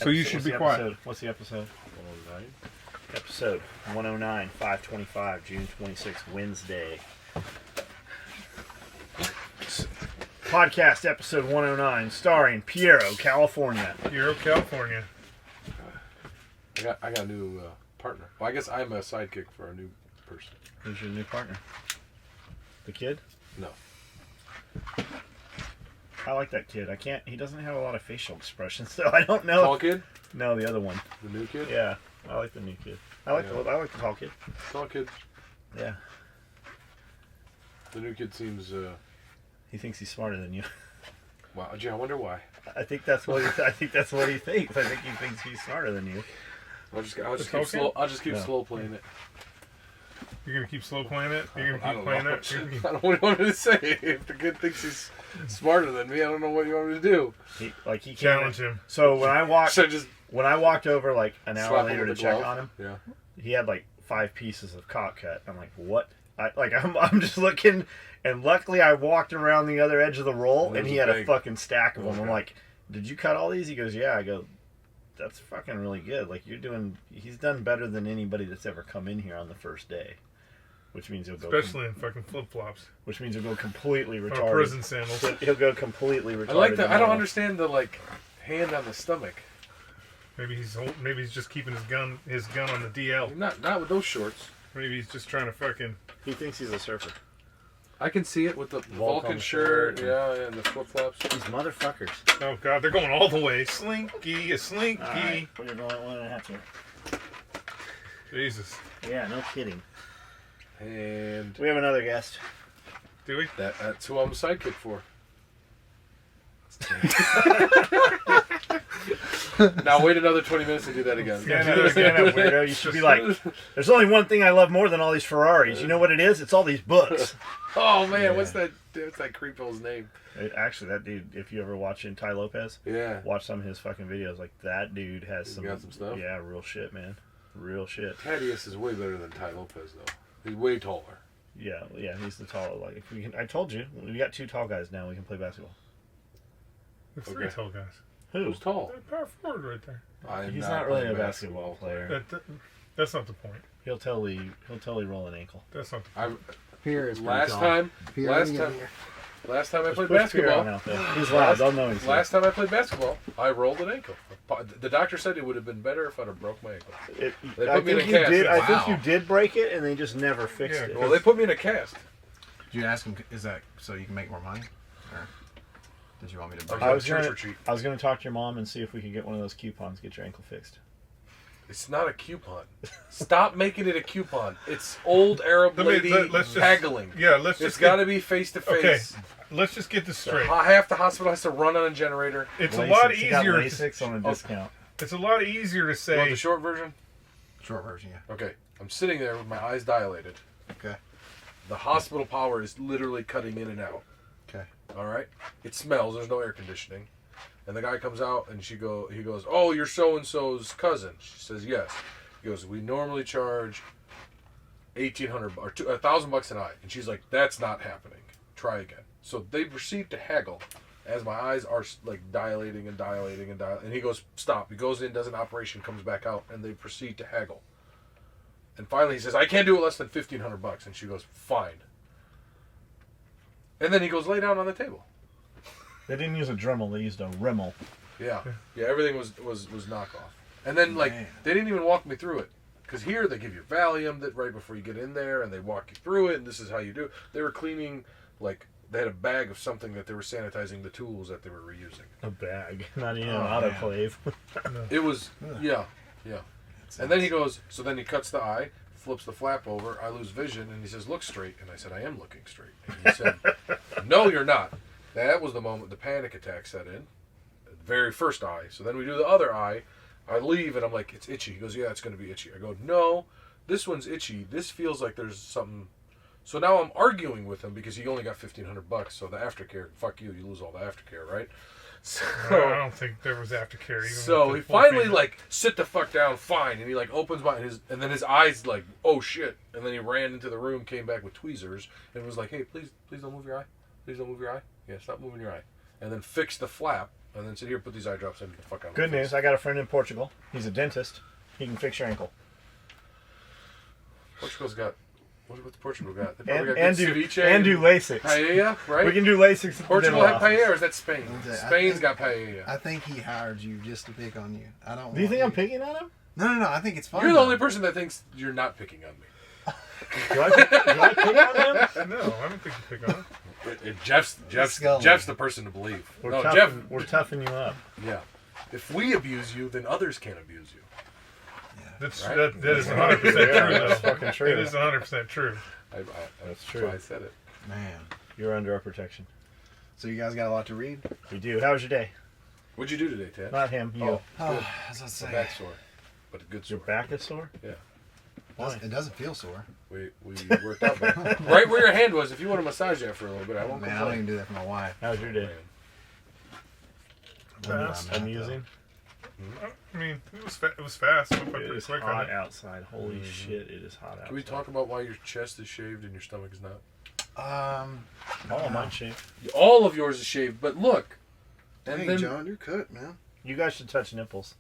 So you should be quiet. What's the episode? 109. Episode 109, 5/25, June 26th, Wednesday. Podcast episode 109, starring Piero, California. Piero, California. I got a new partner. Well, I guess I'm a sidekick for a new person. Who's your new partner? The kid? No. I like that kid. He doesn't have a lot of facial expressions, so I don't know. Tall kid? No, the other one. The new kid? Yeah, I like the new kid. I like the tall kid. Tall kid. Yeah. The new kid seems. He thinks he's smarter than you. Wow, gee, I wonder why. I think that's what he thinks. I think he thinks he's smarter than you. I'll just keep slow playing it. You're gonna keep slow playing it. You're gonna keep playing it. I don't know what you want me to say. If the kid thinks he's smarter than me, I don't know what you want me to do. He challenge him. So when I walked over like an hour later to check glove? on him, yeah, he had like 5 pieces of cock cut. I'm like, what? I'm just looking, and luckily I walked around the other edge of the roll, and he had a fucking stack of them. I'm like, did you cut all these? He goes, yeah. I go, that's fucking really good. Like he's done better than anybody that's ever come in here on the first day. Which means he'll go... Especially in fucking flip-flops. Which means he'll go completely retarded. Or prison sandals. He'll go completely retarded. I like that. I don't understand the, hand on the stomach. Maybe he's just keeping his gun on the DL. Not with those shorts. Maybe he's just trying to fucking... He thinks he's a surfer. I can see it with the Vulcan shirt, and the flip-flops. These motherfuckers. Oh, God, they're going all the way. Slinky, a slinky. All right, put your going 1.5 here. Jesus. Yeah, no kidding. And we have another guest. Do we? That's who I'm a sidekick for. Now wait another 20 minutes to do that again. Yeah, weirdo. You should be like, there's only one thing I love more than all these Ferraris. You know what it is? It's all these books. Oh man, yeah. What's that creepho's name? Actually, that dude, if you ever watch Ty Lopez, watch some of his fucking videos. Like, that dude has got some stuff? Yeah, real shit, man. Real shit. Thaddeus is way better than Ty Lopez, though. He's way taller. Yeah, he's the taller. Like, I told you, we got 2 tall guys now. We can play basketball. There's 3 tall guys. Who's tall? Power forward right there. He's not really a basketball player. That's not the point. He'll totally roll an ankle. That's not the point. Last time I played basketball, he's loud. Don't know anything. Last time I played basketball, I rolled an ankle. The doctor said it would have been better if I'd have broke my ankle. I think you did break it, and they just never fixed it. Well, they put me in a cast. Did you ask him? Is that so you can make more money, or did you want me to? I was going to talk to your mom and see if we could get one of those coupons, get your ankle fixed. It's not a coupon. Stop making it a coupon. It's old Arab lady haggling. Yeah, it's got to be face to face. Okay, let's just get this straight. Half the hospital has to run on a generator. It's a lot easier. LASIK on a discount. It's a lot easier to say. You want the short version? Short version, yeah. Okay, I'm sitting there with my eyes dilated. Okay. The hospital power is literally cutting in and out. Okay. All right. It smells. There's no air conditioning. And the guy comes out and he goes, "Oh, you're so and so's cousin." She says, "Yes." He goes, "We normally charge $1,800 or $1,000 an eye." And she's like, "That's not happening. Try again." So they proceed to haggle as my eyes are dilating and dilating and dilating. And he goes, "Stop." He goes in, does an operation, comes back out, and they proceed to haggle. And finally he says, "I can't do it less than $1,500. And she goes, "Fine." And then he goes, "Lay down on the table." They didn't use a Dremel, they used a Rimmel. Yeah, everything was knockoff. And then, they didn't even walk me through it. Because here, they give you Valium right before you get in there, and they walk you through it, and this is how you do it. They were cleaning, they had a bag of something that they were sanitizing the tools that they were reusing. A bag? Not even an autoclave. It was, yeah. And then he goes, so then he cuts the eye, flips the flap over, I lose vision, and he says, "Look straight." And I said, "I am looking straight." And he said, "No, you're not." That was the moment the panic attack set in. The very first eye. So then we do the other eye. I leave and I'm like, "It's itchy." He goes, "Yeah, it's going to be itchy." I go, "No, this one's itchy. This feels like there's something." So now I'm arguing with him because he only got $1,500. So the aftercare, fuck you lose all the aftercare, right? So, I don't think there was aftercare. So he finally sit the fuck down, fine, and he opens and then his eyes oh shit, and then he ran into the room, came back with tweezers, and was like, "Hey, please don't move your eye. Please don't move your eye. Yeah, stop moving your eye." And then fixed the flap and then said, "Here, put these eye drops in. Get the fuck out." Good news, I got a friend in Portugal. He's a dentist. He can fix your ankle. Portugal's got. What's Portugal got? They And, probably and, got do, good and do LASIK. paella, right? We can do LASIK. Portugal had paella, or is that Spain? Okay, Spain's got paella. I think he hired you just to pick on you. I don't. Do you want think I'm picking on him? No. I think it's fine. You're the only person that thinks you're not picking on me. Do I pick on him? No, I don't think you pick on it. Jeff's the person to believe. We're, No, tough, Jeff. we're toughing you up. Yeah. If we abuse you, then others can't abuse you. That's, Right? that is 100% true. That's though. fucking true. It is 100% true. That's true. why I said it. Man. You're under our protection. So you guys got a lot to read? We do. How was your day? What'd you do today, Ted? Not him. You. Oh, As I my say, back sore, but a good sore. Your back is sore? Yeah. Why? it doesn't feel sore. We worked out back. Right where your hand was. If you want to massage that for a little bit, I won't Man, I don't complain. even do that for my wife. How was your day? I know where Fast. I'm at, Amusing. I mean, it was fast. It went by It pretty is quick on hot it. outside. Holy shit! It is hot outside. Can we talk about why your chest is shaved and your stomach is not? All of mine shaved. All of yours is shaved, but look. And Dang, then John, you're cut, man. You guys should touch nipples.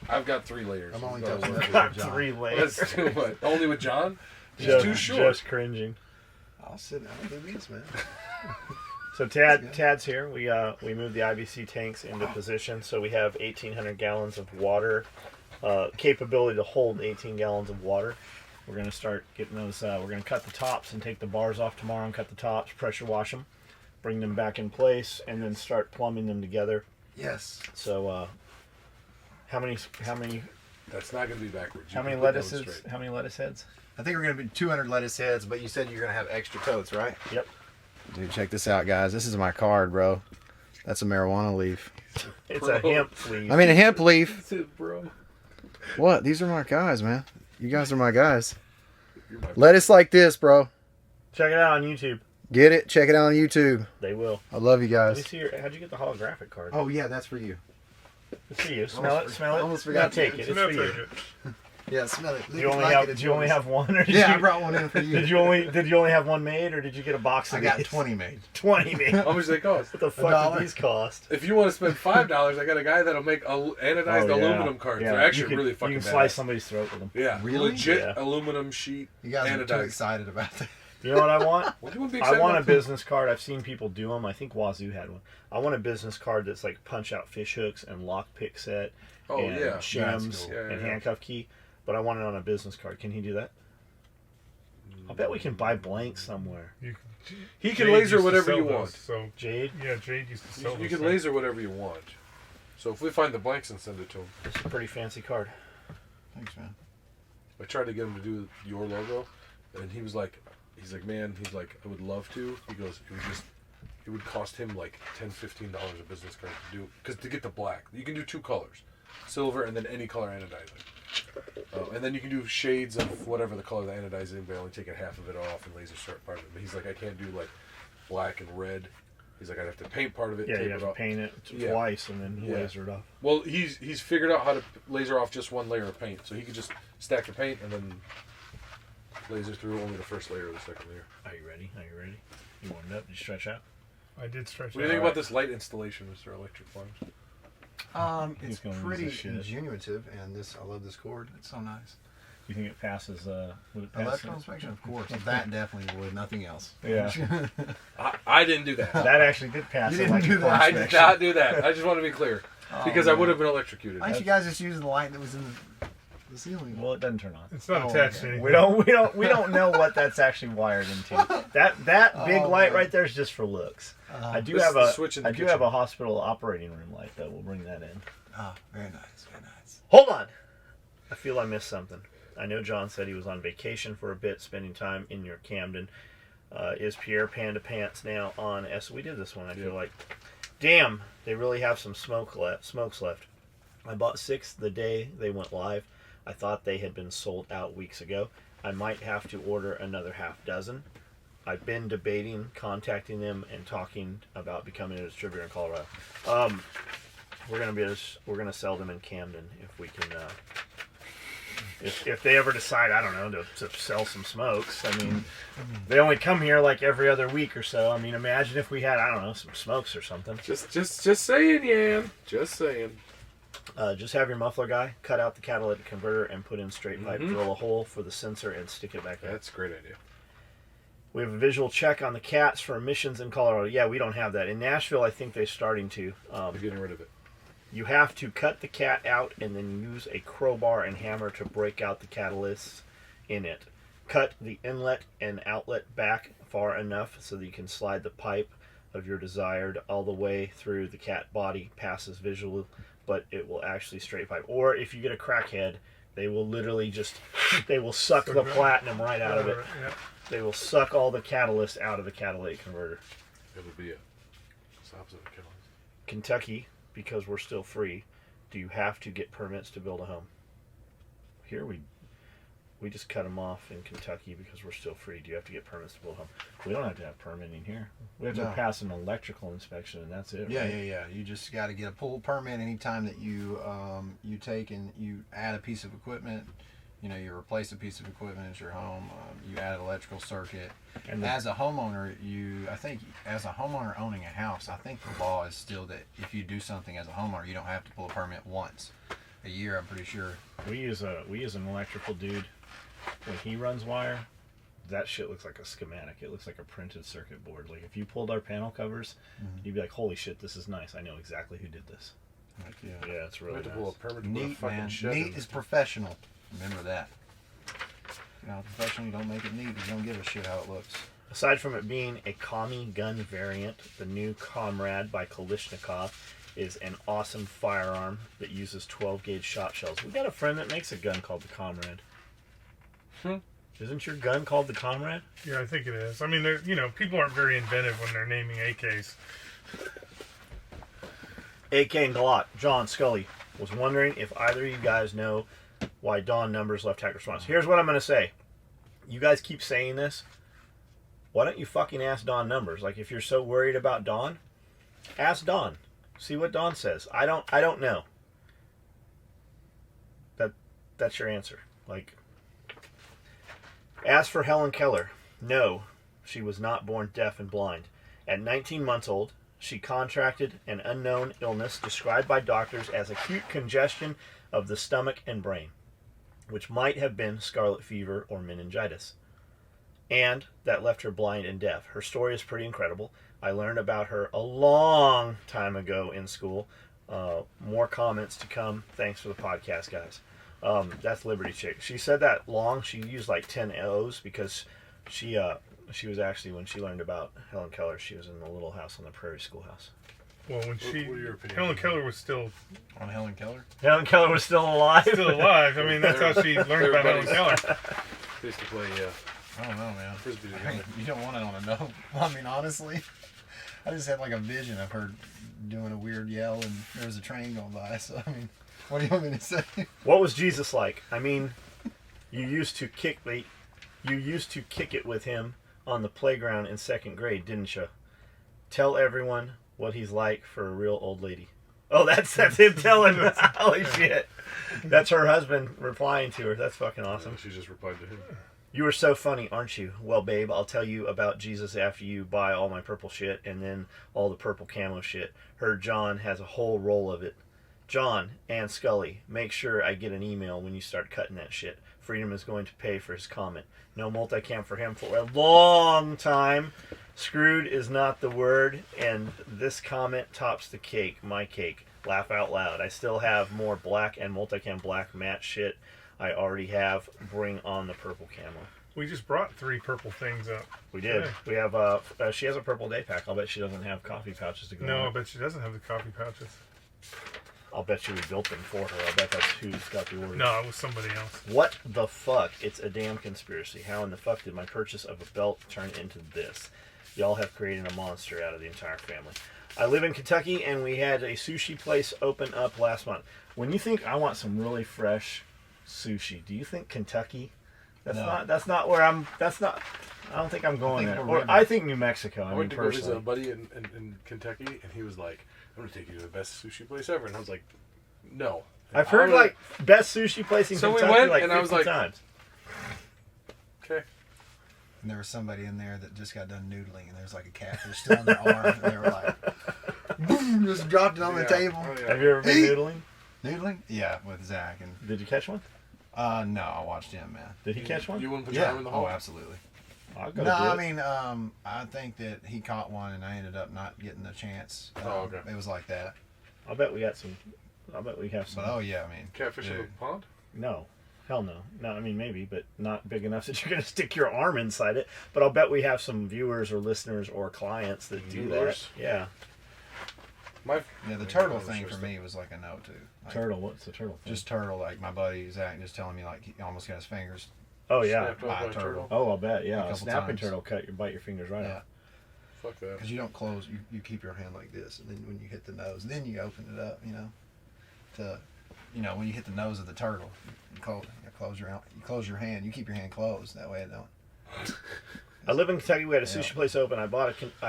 I've got 3 layers. I'm only We've got touching one. nipples. Got John. 3 layers. That's too much. Only with John? He's Just, too short. just cringing. I'll sit down and do this, man. So Tad's here. We moved the IBC tanks into position, so we have 1,800 gallons of water, capability to hold 18 gallons of water. We're gonna start getting those. We're gonna cut the tops and take the bars off tomorrow and cut the tops, pressure wash them, bring them back in place, and then start plumbing them together. Yes. So, how many? That's not going to be backwards. How You many can put those lettuces? straight. How many lettuce heads? I think we're going to be 200 lettuce heads, but you said you're going to have extra totes, right? Yep. Dude, check this out, guys. This is my card, bro. That's a marijuana leaf. It's Bro. a hemp leaf. I mean, a hemp leaf. That's it, bro. What? These are my guys, man. You guys are my guys. You're my Lettuce like this, bro. Check it out on YouTube. Get it? Check it out on YouTube. They will. I love you Let me guys. see your. How'd you get the holographic card? Oh, yeah, that's for you. It's for you. Smell it. Smell it. almost Now forgot. take it. It's No, for you. take it. Yeah, smell it. Do you only have one, or did Yeah, you, I brought one in for you. did you only have one made, or did you get a box of I got these? 20 made. 20 made. How much do they cost? What the fuck $1. did these cost? If you want to spend $5, I got a guy that'll make anodized aluminum cards. They're actually really fucking You can badass. slice somebody's throat with them. Yeah, Really? legit Yeah. aluminum sheet. You guys are too anodized. excited about that. You know what I want? What do you want to be I excited want a about? business card. I've seen people do them. I think Wazoo had one. I want a business card that's like punch out fish hooks and lockpick set Oh and yeah, shims That's cool. Yeah, and yeah. handcuff key. But I want it on a business card. Can he do that? I bet we can buy blanks somewhere. He can Jade laser used to whatever sell you those, want. So Jade, yeah, Jade used to sell You those can things. laser whatever you want. So if we find the blanks and send it to him, it's a pretty fancy card. Thanks, man. I tried to get him to do your logo, and he's like, man, I would love to. He goes, it would cost him like $10-15 a business card to do, because to get the black, you can do 2 colors, silver and then any color anodizing. And then you can do shades of whatever the color the anodizing, by only taking half of it off and laser start part of it. But he's like, I can't do like black and red. He's like, I'd have to paint part of it, Yeah, tape you have it to off. paint it Yeah. twice and then Yeah. laser it off. Well, he's figured out how to laser off just one layer of paint, so he could just stack the paint and then laser through only the first layer or the second layer. Are you ready? Are you ready? You warmed up? Did you stretch out? I did stretch What do you think about this light installation, Mr. Electric Farms? He's It's gonna lose pretty his shit. ingenuitive, and I love this cord. It's so nice. You think it passes? Would it pass? Electrical inspection, of course. That definitely would. Nothing else. Yeah. I didn't do that. That actually did pass. You the didn't do electrical that. I did inspection. not do that. I just want to be clear. Because I man. would have been electrocuted. Why don't you guys just use the light that was in the ceiling? Well, it doesn't turn on. It's not Oh, attached okay. to anything. We don't know what that's actually wired into. That big Oh, light man. right there is just for looks. I do This have is the a switch in the I do kitchen. have a hospital operating room light though. We'll bring that in. Oh, very nice. Very nice. Hold on. I feel I missed something. I know John said he was on vacation for a bit, spending time in your Camden. Is Pierre Panda Pants now on S? We did this one. I feel like, damn, they really have some smokes left. I bought 6 the day they went live. I thought they had been sold out weeks ago. I might have to order another half dozen. I've been debating contacting them and talking about becoming a distributor in Colorado. We're gonna sell them in Camden if we can if they ever decide, I don't know, to sell some smokes, I mean, they only come here like every other week or so. I mean, imagine if we had, I don't know, some smokes or something. Just saying, Yan. Just saying. Just have your muffler guy cut out the catalytic converter and put in straight pipe, drill a hole for the sensor, and stick it back in. That's a great idea. We have a visual check on the cats for emissions in Colorado. Yeah, we don't have that. In Nashville, I think they're starting to. They're getting rid of it. You have to cut the cat out and then use a crowbar and hammer to break out the catalysts in it. Cut the inlet and outlet back far enough so that you can slide the pipe of your desired all the way through the cat body. Passes visual, but it will actually straight pipe. Or if you get a crackhead, they will literally they will suck the platinum right out of it. Yeah. They will suck all the catalyst out of the catalytic converter. It'll be it. It's opposite of catalyst. Kentucky, because we're still free, do you have to get permits to build a home? Here we just cut them off in Kentucky because we're still free. Do you have to get permits to build a home? We don't have to have permitting here. We have to pass an electrical inspection, and that's it. Yeah, right? yeah. You just got to get a pull permit anytime that you take and you add a piece of equipment. You know, you replace a piece of equipment at your home. You add an electrical circuit. And as a homeowner, I think as a homeowner owning a house, I think the law is still that if you do something as a homeowner, you don't have to pull a permit once a year. I'm pretty sure. We use an electrical dude. When he runs wire, that shit looks like a schematic. It looks like a printed circuit board. Like if you pulled our panel covers, you'd be like, "Holy shit, this is nice! I know exactly who did this." Like, Yeah, it's really We have to nice. pull a permit to put a neat, fucking man. shed Neat in. is professional. Remember that. You're not professional. You don't make it neat. You don't give a shit how it looks. Aside from it being a commie gun variant, the new Comrade by Kalashnikov is an awesome firearm that uses 12-gauge shot shells. We got a friend that makes a gun called the Comrade. Isn't your gun called the Comrade? Yeah, I think it is. I mean, people aren't very inventive when they're naming AKs. AK and Glock. John Skully was wondering if either of you guys know why Dawn numbers left hack response. Here's what I'm going to say. You guys keep saying this. Why don't you fucking ask Dawn numbers? Like, if you're so worried about Dawn, ask Dawn. See what Dawn says. I don't know. That's your answer. Like, as for Helen Keller, no, she was not born deaf and blind. At 19 months old, she contracted an unknown illness described by doctors as acute congestion of the stomach and brain, which might have been scarlet fever or meningitis. And that left her blind and deaf. Her story is pretty incredible. I learned about her a long time ago in school. More comments to come. Thanks for the podcast, guys. That's Liberty Chick. She said that long. She used like 10 O's because she was actually, when she learned about Helen Keller, she was in the little house on the prairie schoolhouse. Well, when What are your opinions? Helen Keller was still On Helen Keller? Helen Keller was still alive. still alive. I mean, that's how she learned about Helen Keller. They used to play I don't know, man. Frisbee I together. mean, you don't want it on a no. I mean, honestly, I just had like a vision of her doing a weird yell and there was a train going by. So, I mean, what do you want me to say? What was Jesus like? I mean, you used to kick it with him on the playground in 2nd grade, didn't you? Tell everyone what he's like for a real old lady. Oh, that's him telling her. Holy shit. That's her husband replying to her. That's fucking awesome. She just replied to him. You are so funny, aren't you? Well, babe, I'll tell you about Jesus after you buy all my purple shit and then all the purple camo shit. Heard John has a whole roll of it. John and Skully, make sure I get an email when you start cutting that shit. Freedom is going to pay for his comment. No multicam for him for a long time. Screwed is not the word, and this comment tops the cake. My cake. Laugh out loud. I still have more black and multicam black matte shit I already have. Bring on the purple camo. We just brought 3 purple things up. We did. Yeah. We have, she has a purple day pack. I'll bet she doesn't have coffee pouches to go No, I on. bet she doesn't have the coffee pouches. I'll bet you we built them for her. I'll bet that's who's got the order. No, it was somebody else. What the fuck? It's a damn conspiracy. How in the fuck did my purchase of a belt turn into this? Y'all have created a monster out of the entire family. I live in Kentucky, and we had a sushi place open up last month. When you think I want some really fresh sushi, do you think Kentucky? No. That's not where I'm. That's not. I don't think I'm going think there. we're Or river. I think New Mexico. I I mean, went to go visit a personally. buddy in Kentucky, and he was like, I'm going to take you to the best sushi place ever. And I was like, no, I've heard like best sushi place in So we Kentucky went, like and 50 I was like- times. Okay. And there was somebody in there that just got done noodling, and there's like a catfish still in their arm, and they were like, boom, just dropped it on the table. Oh, yeah. Have you ever been noodling? Noodling? Yeah, with Zach. And Did you catch one? no, I watched him, man. Did he catch one? You wouldn't put your Yeah. arm in the hole? Oh, absolutely. I'll go No, do it. I mean, I think that he caught one, and I ended up not getting the chance. Oh, okay. It was like that. I bet we got some. I bet we have some. But oh yeah, I mean, Catfish in the dude. pond? No. Hell no. No, I mean maybe, but not big enough that you're going to stick your arm inside it. But I'll bet we have some viewers or listeners or clients that do Viewers? that. Yeah. Yeah, the turtle thing for me was like a no too. Like, Turtle. What's the turtle thing? Just turtle. Like my buddy Zach just telling me like he almost got his fingers. Oh yeah. Snapped off by by a a turtle. turtle? Oh, I'll bet. A Yeah. A couple snapping times. turtle bite your fingers right Yeah. off. Fuck that. Because you don't close, you keep your hand like this, and then when you hit the nose, then you open it up, when you hit the nose of the turtle, you close your hand, you keep your hand closed, that way it don't. I live in Kentucky. We had a Yeah. sushi place open. I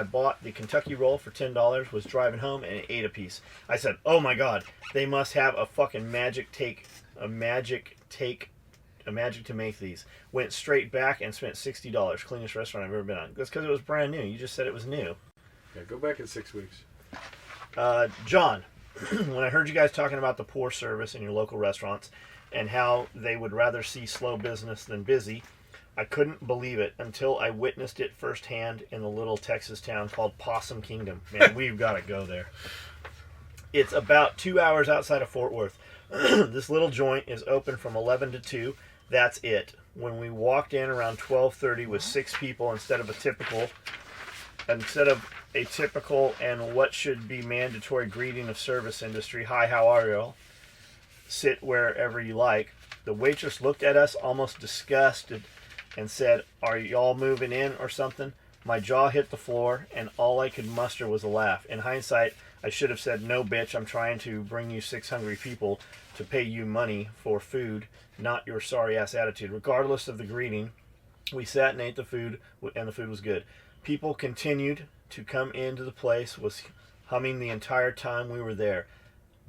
bought the Kentucky roll for $10. Was driving home and ate a piece. I said, "Oh my god, they must have a fucking magic to make these." Went straight back and spent $60. Cleanest restaurant I've ever been on. That's because it was brand new. You just said it was new. Yeah, go back in 6 weeks. John, when I heard you guys talking about the poor service in your local restaurants and how they would rather see slow business than busy, I couldn't believe it until I witnessed it firsthand in the little Texas town called Possum Kingdom. Man, we've got to go there. It's about 2 hours outside of Fort Worth. This little joint is open from 11 to 2. That's it. When we walked in around 12:30 with 6 people instead of a typical and what should be mandatory greeting of service industry, "Hi, how are you? Sit wherever you like." The waitress looked at us almost disgusted and said, "Are y'all moving in or something?" My jaw hit the floor and all I could muster was a laugh. In hindsight, I should have said, "No, bitch, I'm trying to bring you 6 hungry people to pay you money for food, not your sorry ass attitude." Regardless of the greeting, we sat and ate the food, and the food was good. People continued to come into the place, was humming the entire time we were there.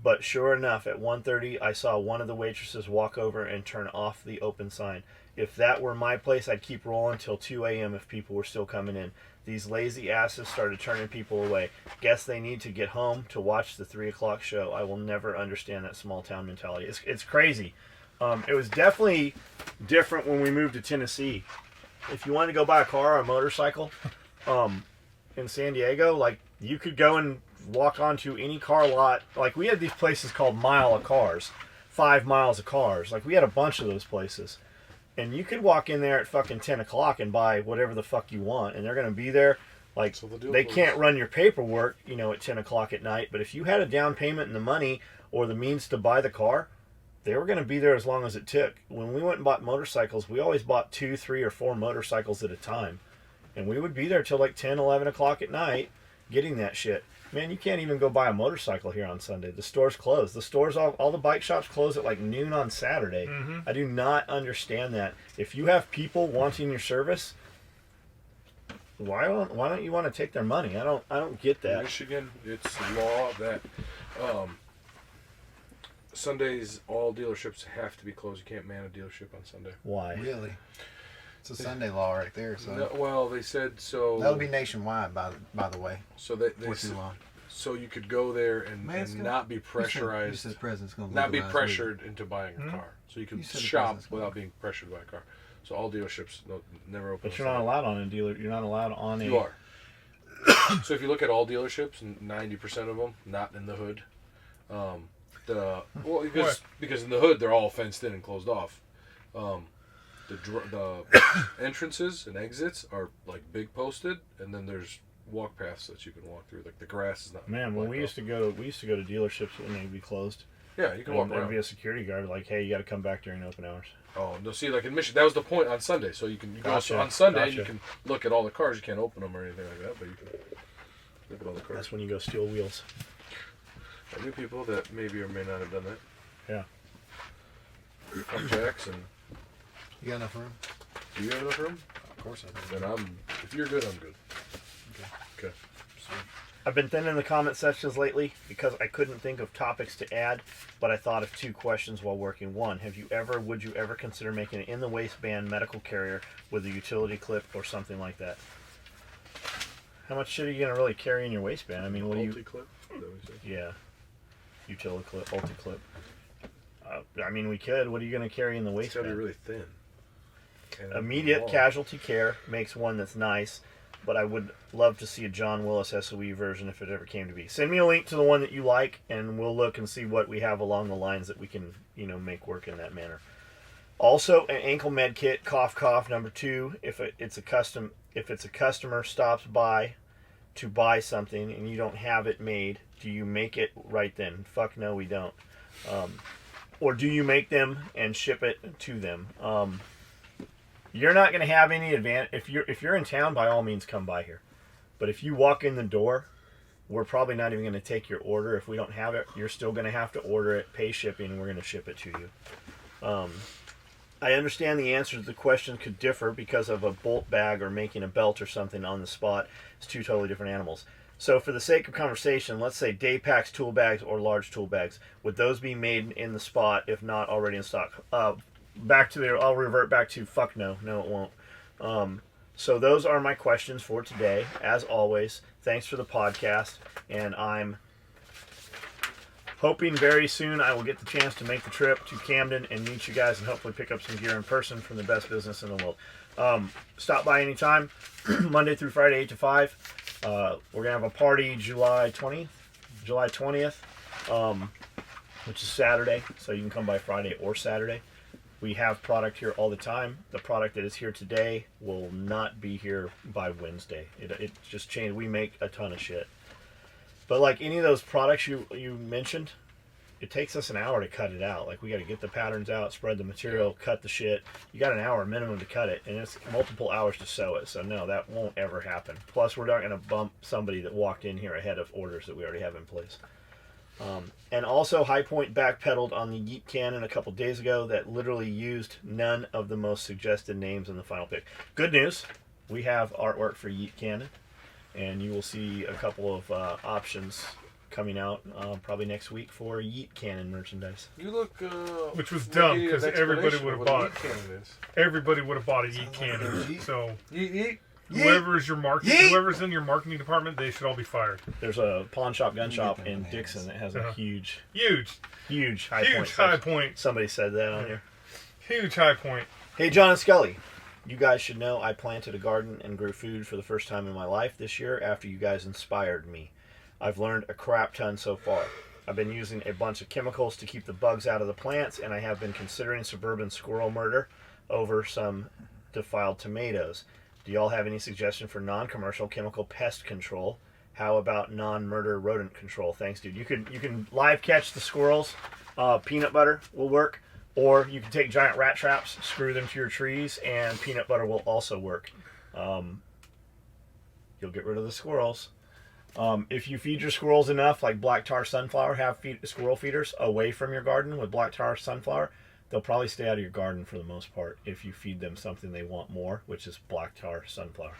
But sure enough, at 1:30, I saw one of the waitresses walk over and turn off the open sign. If that were my place, I'd keep rolling till 2 a.m. if people were still coming in. These lazy asses started turning people away. Guess they need to get home to watch the 3 o'clock show. I will never understand that small town mentality. It's crazy. It was definitely different when we moved to Tennessee. If you wanted to go buy a car or a motorcycle in San Diego, like you could go and walk onto any car lot. Like we had these places called Mile of Cars, 5 miles of cars. Like we had a bunch of those places. And you could walk in there at fucking 10 o'clock and buy whatever the fuck you want. And they're going to be there. Like, So the deal they was- can't run your paperwork, at 10 o'clock at night. But if you had a down payment and the money or the means to buy the car, they were going to be there as long as it took. When we went and bought motorcycles, we always bought 2, 3, or 4 motorcycles at a time. And we would be there till like 10, 11 o'clock at night getting that shit. Man, you can't even go buy a motorcycle here on Sunday. The store's closed. The stores, all the bike shops close at like noon on Saturday. Mm-hmm. I do not understand that. If you have people wanting your service, why don't you want to take their money? I don't get In that. Michigan, it's law that Sundays all dealerships have to be closed. You can't man a dealership on Sunday. Why? Really, it's a Sunday law right there. So No, well, they said so. that'll be nationwide, by the way. So they Before too said, long. so you could go there and, Man, it's and gonna- not be pressurized, You said the president's going to not be pressured into buying a Hmm? car. So you can You said the shop president's without gonna- being pressured by a car. So all dealerships never open. But on you're not Sunday. allowed on a dealer. You're not allowed on a. You are. So if you look at all dealerships, 90% of them not in the hood. Because in the hood they're all fenced in and closed off. The entrances and exits are like big posted, and then there's walk paths that you can walk through. Like the grass is not. Man, when we blacked used to go to dealerships and they'd be closed. Yeah, you can walk And there'd around. be a security guard like, "Hey, you got to come back during open hours." Oh no! See, like in Michigan, that was the point on Sunday. So you Gotcha, go on Sunday. gotcha. You can look at all the cars. You can't open them or anything like that, but you can look at all the cars. That's when you go steal wheels. I knew people that maybe or may not have done that. Yeah. Pump jacks and. You got enough room? Do you have enough room? Of course I do. Then if you're good, I'm good. Okay. Sweet. I've been thin in the comment sections lately because I couldn't think of topics to add, but I thought of 2 questions while working. 1, would you ever consider making an in-the-waistband medical carrier with a utility clip or something like that? How much shit are you going to really carry in your waistband? I mean, what do you... Multi-clip? Is that what you said? Yeah. Utility clip, multi-clip. I mean, we could. What are you going to carry in the It's waistband? got to be really thin. Immediate Casualty Care makes one that's nice, but I would love to see a John Willis SOE version if it ever came to be. Send me a link to the one that you like, and we'll look and see what we have along the lines that we can, make work in that manner. Also, an ankle med kit, cough cough. Number 2, if it's a customer stops by to buy something and you don't have it made, do you make it right then? Fuck no, we don't. Or do you make them and ship it to them? You're not going to have any advantage. If you're in town, by all means, come by here. But if you walk in the door, we're probably not even going to take your order. If we don't have it, you're still going to have to order it, pay shipping, and we're going to ship it to you. I understand the answer to the question could differ because of a bolt bag or making a belt or something on the spot. It's 2 totally different animals. So for the sake of conversation, let's say day packs, tool bags, or large tool bags. Would those be made in the spot if not already in stock? I'll revert back to fuck no. No, it won't. So those are my questions for today. As always, thanks for the podcast. And I'm hoping very soon I will get the chance to make the trip to Camden and meet you guys and hopefully pick up some gear in person from the best business in the world. Stop by anytime, Monday through Friday, 8 to 5. We're going to have a party July 20th, which is Saturday. So you can come by Friday or Saturday. We have product here all the time. The product that is here today will not be here by Wednesday. It just changed. We make a ton of shit. But like any of those products you mentioned, it takes us an hour to cut it out. Like we got to get the patterns out, spread the material, cut the shit. You got an hour minimum to cut it, and it's multiple hours to sew it. So no, that won't ever happen. Plus, we're not going to bump somebody that walked in here ahead of orders that we already have in place. And also, High Point backpedaled on the Yeet Cannon a couple days ago that literally used none of the most suggested names in the final pick. Good news, we have artwork for Yeet Cannon, and you will see a couple of options coming out probably next week for Yeet Cannon merchandise. You look... Which was dumb, because everybody would have bought... Everybody would have bought a Yeet Cannon. Yeet. So... Yeet. Whoever's your marketing, whoever's in your marketing department, they should all be fired. There's a pawn shop, gun shop in Dixon that has a huge high point. Somebody said that on here. Huge High Point. Hey, John Skully, you guys should know I planted a garden and grew food for the first time in my life this year after you guys inspired me. I've learned a crap ton so far. I've been using a bunch of chemicals to keep the bugs out of the plants, and I have been considering suburban squirrel murder over some defiled tomatoes. Do y'all have any suggestion for non-commercial chemical pest control? How about non-murder rodent control? Thanks, dude. You can live catch the squirrels. Peanut butter will work, or you can take giant rat traps, screw them to your trees, and peanut butter will also work. You'll get rid of the squirrels. If you feed your squirrels enough, like black tar sunflower, have squirrel feeders away from your garden with black tar sunflower. They'll probably stay out of your garden for the most part if you feed them something they want more, which is black tar sunflower.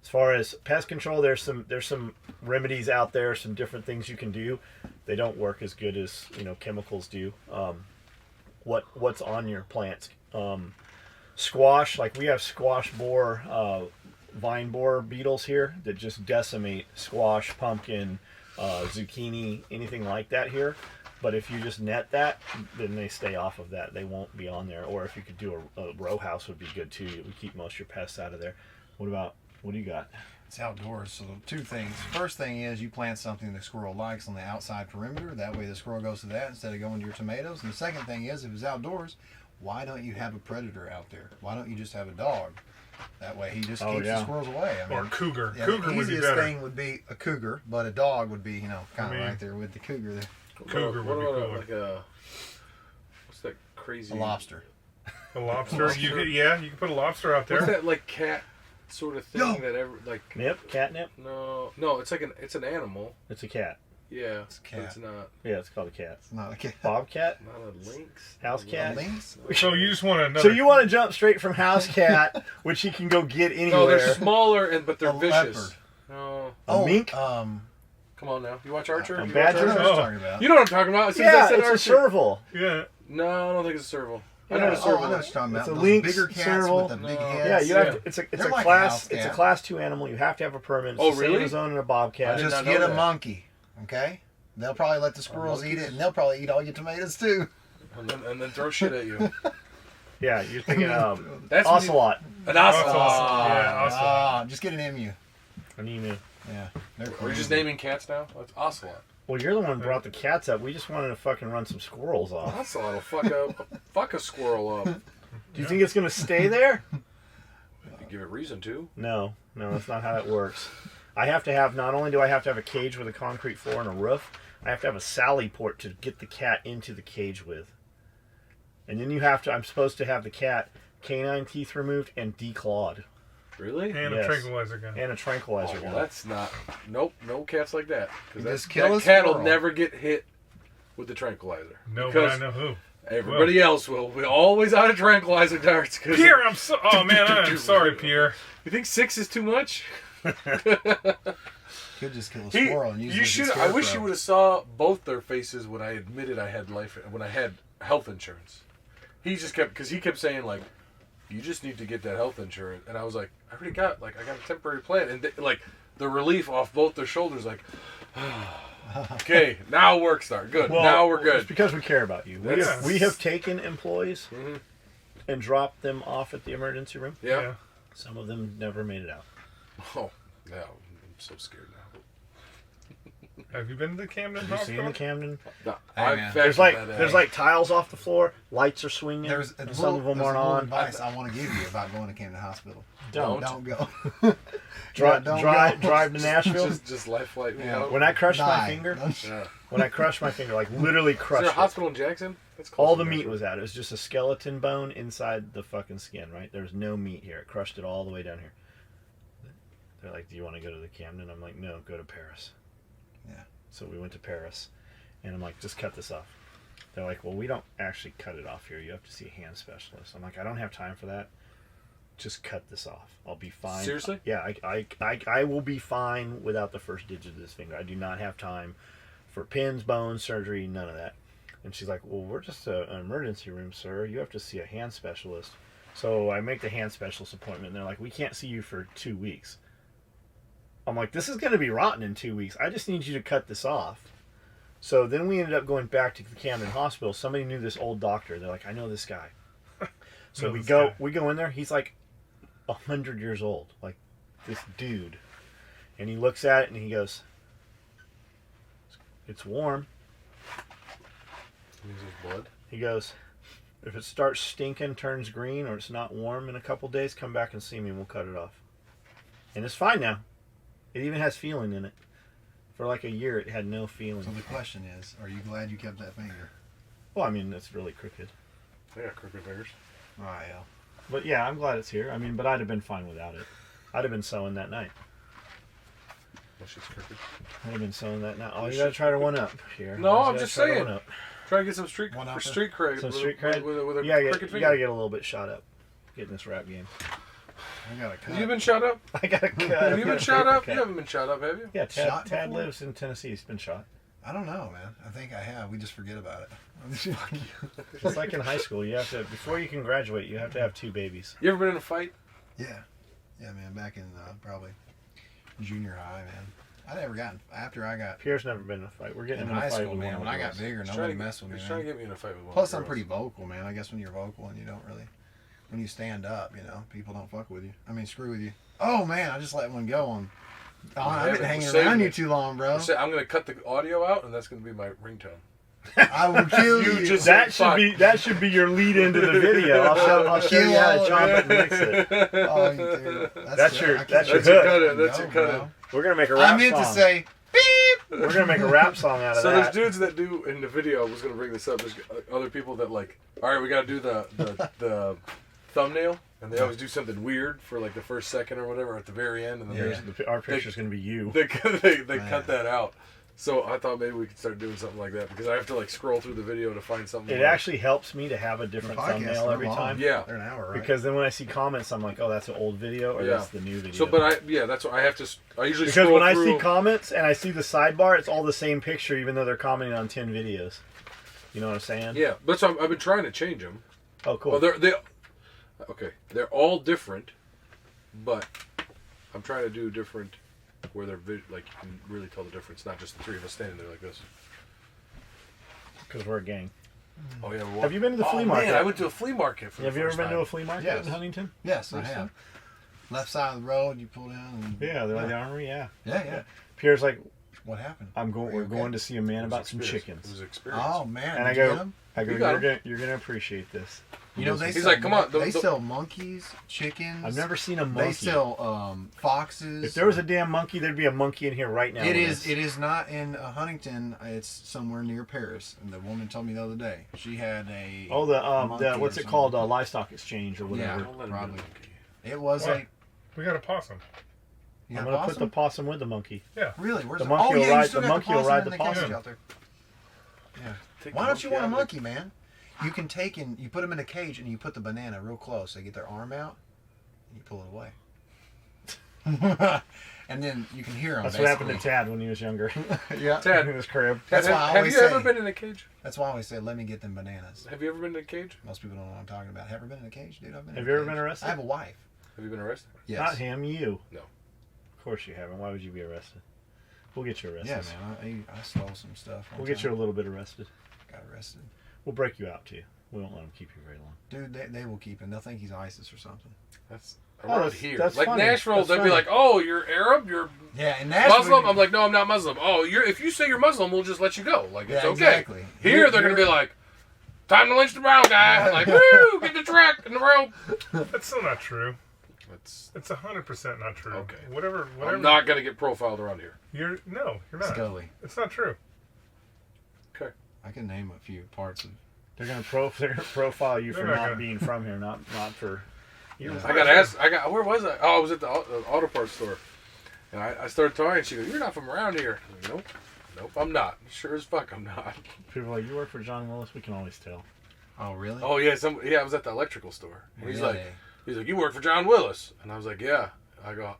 As far as pest control, there's some remedies out there, some different things you can do. They don't work as good as chemicals do. What's on your plants? Squash, like we have squash borer, vine borer beetles here that just decimate squash, pumpkin, zucchini, anything like that here. But if you just net that, then they stay off of that. They won't be on there. Or if you could do a row house would be good too. It would keep most of your pests out of there. What do you got? It's outdoors, so 2 things. First thing is you plant something the squirrel likes on the outside perimeter. That way the squirrel goes to that instead of going to your tomatoes. And the second thing is, if it's outdoors, why don't you have a predator out there? Why don't you just have a dog? That way he just keeps the squirrels away. Or a cougar. Yeah, Cougar would be better. The easiest thing would be a cougar, but a dog would be, kind of right there with the cougar there. Cougar would be cooler. Like a... What's that crazy... A lobster. A lobster? You can put a lobster out there. What's that, like, cat sort of thing that ever... like catnip? No, it's like it's an animal. It's a cat. Yeah, it's a cat. It's not. Yeah, it's called a cat. It's not a cat. Bobcat? Not a lynx. House cat? A lynx? So you just want another... So you want to jump straight from house cat, which he can go get anywhere. No, they're smaller but they're A vicious. leopard. No. A mink? Come on now. You watch Archer? A You badger? watch I know Archer? what you're talking about. You know what I'm talking about. As soon as I Yeah, said it's a Archer. serval. Yeah. No, I don't think it's a serval. I Yeah. know what a Oh, I serval know what is. you're talking about. It's a Those lynx, bigger cats serval. with the big No. heads. Yeah, you have to, it's They're a like a class. house It's a cat. class 2 animal. You have to have a permit. It's Oh, the same really? as owning a bobcat. did Just not know get a that. monkey, okay? They'll probably let the squirrels eat it, and they'll probably eat all your tomatoes too. And then throw shit at you. Yeah, you're thinking That's ocelot. An ocelot. Yeah, ocelot. Just get an emu. An emu. Yeah, they're We're just naming cats now? That's ocelot. Well, you're the one who brought the cats up. We just wanted to fucking run some squirrels off. Ocelot will fuck a squirrel up. Do you think it's gonna stay there? You give it reason to. No, that's not how that works. I have to have, not only do I have to have a cage with a concrete floor and a roof, I have to have a sally port to get the cat into the cage with. And then I'm supposed to have the cat canine teeth removed and declawed. Really? And Yes. a tranquilizer gun. And a tranquilizer Oh, gun. well, that's not. Nope, no cats like that. You Because just kill that a cat will squirrel. never get hit with the tranquilizer. No, but Because I know who. everybody else will. We're always out of tranquilizer darts. Pierre, oh man, I'm sorry, Pierre. You think 6 is too much? Could just kill a squirrel and use it You as a should. I scarecrow. wish you would have saw both their faces when I admitted I had when I had health insurance. He just kept because he kept saying like, "You just need to get that health insurance," and I was like, "I already got I got a temporary plan," and like the relief off both their shoulders, like, okay, now work start good. Well, now we're It's good. because we care about you. That's- We have taken employees Mhm. and dropped them off at the emergency room. Yeah. Some of them never made it out. Oh, yeah. I'm so scared now. Have you been to the Camden Have you seen Hospital? the Camden? No, Hey, I've man. There's factored that there's in. like tiles off the floor. Lights are swinging. There's and some of them aren't on. advice I want to give you about going to Camden Hospital. Don't. Don't go. Drive Don't drive go. drive to Nashville. just life flight. Yeah. When I crushed my Die. finger, Yeah. like literally Is crushed there a it. hospital in Jackson? That's close All to the meat Nashville. was out. It was just a skeleton bone inside the fucking skin, right? There was no meat here. It crushed it all the way down here. They're like, "Do you want to go to the Camden?" I'm like, "No, go to Paris." Yeah. So we went to Paris, and I'm like, "Just cut this off." They're like, "Well, we don't actually cut it off here. You have to see a hand specialist." I'm like, "I don't have time for that. Just cut this off. I'll be fine." Seriously? Yeah, I will be fine without the first digit of this finger. I do not have time for pins, bones, surgery, none of that. And she's like, "Well, we're just an emergency room, sir. You have to see a hand specialist." So I make the hand specialist appointment, and they're like, "We can't see you for 2 weeks." I'm like, "This is going to be rotten in 2 weeks. I just need you to cut this off." So then we ended up going back to the Camden Hospital. Somebody knew this old doctor. They're like, "I know this guy." So Know we this go guy. in there. He's like 100 years old, like this dude. And he looks at it and he goes, "It's warm." Means there's blood. He goes, "If it starts stinking, turns green, or it's not warm in a couple days, come back and see me and we'll cut it off." And it's fine now. It even has feeling in it. For like a year, it had no feeling. So the question is, are you glad you kept that finger? Well, I mean, it's really crooked. I got crooked fingers. All right, yeah. But yeah, I'm glad it's here. I mean, but I'd have been fine without it. I'd have been sewing that night. Well, she's crooked. I'd have been sewing that night. Oh, you gotta try to one up here. No, You I'm gotta just try to saying. one up. Try to get some street One-upper. cred. Some with street a- cred? with a You gotta crooked get, finger. you gotta get a little bit shot up. Getting this rap game. I got a cut. Have you been shot up? I gotta cut. Have you been shot up? You haven't been shot up, have you? Yeah, Tad, Shot Tad before? lives in Tennessee. He's been shot. I don't know, man. I think I have. We just forget about it. It's like in high school. You have to, before you can graduate, you have to have 2 babies. You ever been in a fight? Yeah. Yeah, man. Back in probably junior high, man. I never got, after I got Pierre's never been in a fight. We're getting in him in high a fight school, with man, one when of I the got girls. bigger, He's nobody trying to- messed with me, He's trying to man. get me in a fight with one. Plus, of the I'm girls. pretty vocal, man. I guess when you're vocal and you don't really, when you stand up, you know, people don't fuck with you. I mean, screw with you. Oh, man, I just let one go on. Oh, I've been we're hanging saving around you it. too long, bro. I'm going to cut the audio out, and that's going to be my ringtone. I will kill you. You just- That Fuck. should be your lead into the video. I'll show you how to chomp it and mix it. Oh, you do. That's your- I can't that's your let you hook. Cut it, that's go, your cut bro. it. We're gonna make a rap I meant song. to say, beep. We're gonna make a rap song out of So that. there's dudes that do in the video. I was gonna bring this up. There's other people that like. All right, we gotta do the thumbnail, and they always do something weird for like the first second or whatever at the very end, and then Our picture's gonna be you. they cut that out. So I thought maybe we could start doing something like that because I have to like scroll through the video to find something. It actually helps me to have a different thumbnail every time. Yeah, they're an hour, right? Because then when I see comments, I'm like, oh, that's an old video or that's the new video. So, but that's what I have to. I usually because scroll when through. I see comments and I see the sidebar, it's all the same picture, even though they're commenting on 10 videos. You know what I'm saying? Yeah, but so I've been trying to change them. Oh, cool. Well, they're all different, but I'm trying to do different where they're like you can really tell the difference, not just the three of us standing there like this. Because we're a gang. Oh yeah. Have you been to the flea market? Man, I went to a flea market. Have you ever been to a flea market in Huntington? Yes, I have. Left side of the road, you pull down. And, yeah, the armory. Yeah. Pierre's like, what happened? We're going to see a man about some chickens. It was experience. Oh man! And I go, you're gonna appreciate this. You know, he's like, come on. They sell monkeys, chickens. I've never seen a monkey. They sell foxes. If there was a damn monkey, there'd be a monkey in here right now. It is not in Huntington. It's somewhere near Paris. And the woman told me the other day she had a the what's it called? Livestock exchange or whatever. Yeah, probably. It was we got a possum. I'm gonna put the possum with the monkey. Yeah. Really? Where's the monkey? The monkey will ride the possum. possum. Yeah. Why don't you want a monkey, man? You can take and you put them in a cage and you put the banana real close. They get their arm out and you pull it away. And then you can hear them. That's what happened to Tad when he was younger. Yeah. Tad in his crib. That's why I have always you ever been in a cage? That's why I always say, let me get them bananas. Have you ever been in a cage? Most people don't know what I'm talking about. Have you ever been in a cage, dude? I've been. Have you ever been arrested? I have a wife. Have you been arrested? Yes. Not him, you. No. Of course you haven't. Why would you be arrested? We'll get you arrested. Yeah, man. I stole some stuff. We'll get you a little bit arrested. Got arrested. We'll break you out too. We won't let him keep you very long. Dude, they will keep him. They'll think he's ISIS or something. That's around here. That's like funny. Nashville, That's they'd funny. be like, "Oh, you're Arab, you're in Nashville, Muslim." I'm like, "No, I'm not Muslim." "Oh, if you say you're Muslim, we'll just let you go. Like it's okay." Exactly. Here, they're gonna be like, "Time to lynch the brown guy." Like, woo, get the track in the rope. That's still not true. It's 100% not true. Okay. Whatever. I'm not gonna get profiled around here. You're not. Skully. It's not true. Okay. I can name a few parts of. They're gonna profile you for not being from here, not for. I got asked. Where was I? Oh, I was at the auto parts store, and I started talking. And she goes, "You're not from around here." I was like, nope, I'm not. Sure as fuck, I'm not. People are like, you work for John Willis. We can always tell. Oh really? Oh yeah, I was at the electrical store. And Really? He's like, you work for John Willis, and I was like, yeah. I go,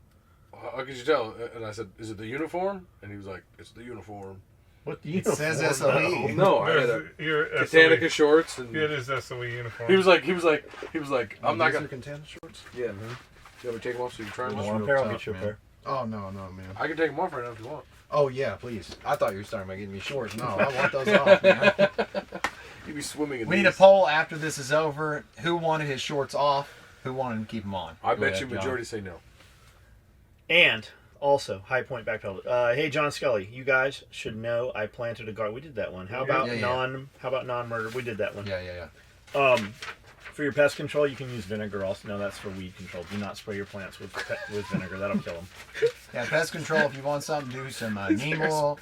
how could you tell? And I said, is it the uniform? And he was like, it's the uniform. What the It says SOE. No, I had a Your Titanica shorts. And it is SOE uniform. he was like, I'm not gonna. Container shorts. Yeah. You want me to take them off so you can try them You on? want a pair? I'll get you a pair. Oh no, man. I can take them off right now if you want. Oh yeah, please. I thought you were starting by getting me shorts. No, I want those off, man. You'd be swimming in We these. need a poll after this is over. Who wanted his shorts off? Who wanted to keep them on? I Go bet ahead, you John. majority say no. And also, High Point Backpedal. Hey, John Skully, you guys should know I planted a garden. We did that one. How about non-murder? We did that one. Yeah. For your pest control, you can use vinegar. Also, no, that's for weed control. Do not spray your plants with vinegar. That'll kill them. Yeah, pest control. If you want something, do some neem oil.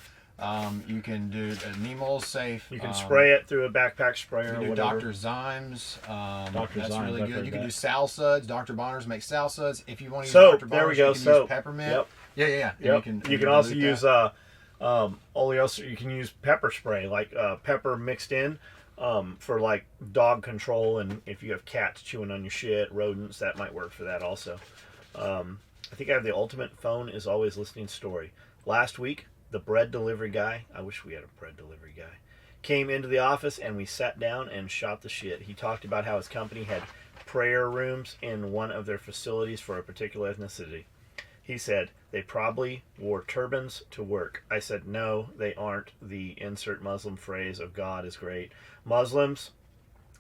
You can do neem oil safe. You can spray it through a backpack sprayer. You can or do whatever. Dr. Zymes. Dr. That's Zymes, really I've good. heard You can that. do sal suds. Dr. Bonners makes sal suds. If you want to use Soap. Dr. Bonners, There we go. you can Soap. use peppermint. Yep. Yeah. Yep. And You can also use oleoster. You can use pepper spray, like pepper mixed in, for like dog control, and if you have cats chewing on your shit, rodents, that might work for that also. I think I have the ultimate phone is always listening story. Last week, the bread delivery guy, I wish we had a bread delivery guy, came into the office and we sat down and shot the shit. He talked about how his company had prayer rooms in one of their facilities for a particular ethnicity. He said they probably wore turbans to work. I said, no, they aren't. The insert Muslim phrase of God is great. Muslims,